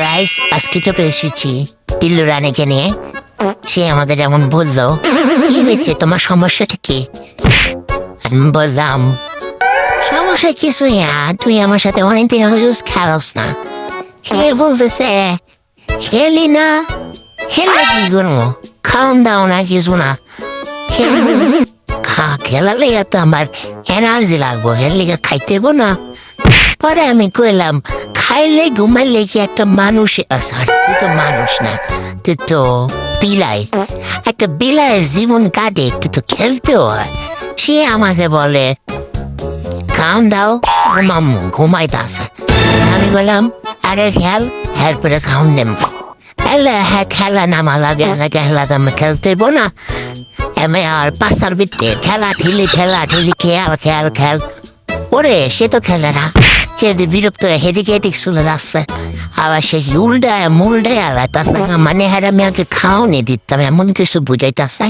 Guys, আজকে তো এসেছি পিল্লু রানীকে নিয়ে। সে আমাদের যেমন বললো, কি হয়েছে তোমার সমস্যাটা কি? আমি বললাম সমস্যা কিছু না, তুই আমার সাথে অনেকদিন হয়ে খেলোস না। সে বলতেছে খেলি না, খেলে কি করবো, খাওয়ান দাও না কিছু না, খেলালে তো আমার এনার্জি লাগবো, এর লিগে খাইতে না। পরে আমি কইলাম খাইলে ঘুমাইলে কি একটা মানুষ আসার, তুই তো মানুষ না, তুই তো বিলাই, একটা বিলাইয়ের জীবন কাটে, একটু তো খেলতেও হয়। সে আমাকে বলে খাওন দাও, ঘুমাইতে আসে। আমি বললাম আরে খেল, এরপরে খাওন দেব। হ্যাঁ খেলা নামা লাগে, খেলা আমি খেলতে না। আমি আর পাঁচটার ভিতরে ঠেলা ঠেলি খেল ওরে, সে তো খেলে না। সে বিরক্ত হেদিকে এদিক চলে যাচ্ছে, আবার সে উল্টায় মুল্টায় আলাদা, মানে হ্যাঁ আমি আগে খাওয়ানি দিতাম, এমন কিছু বুঝাইতেছে।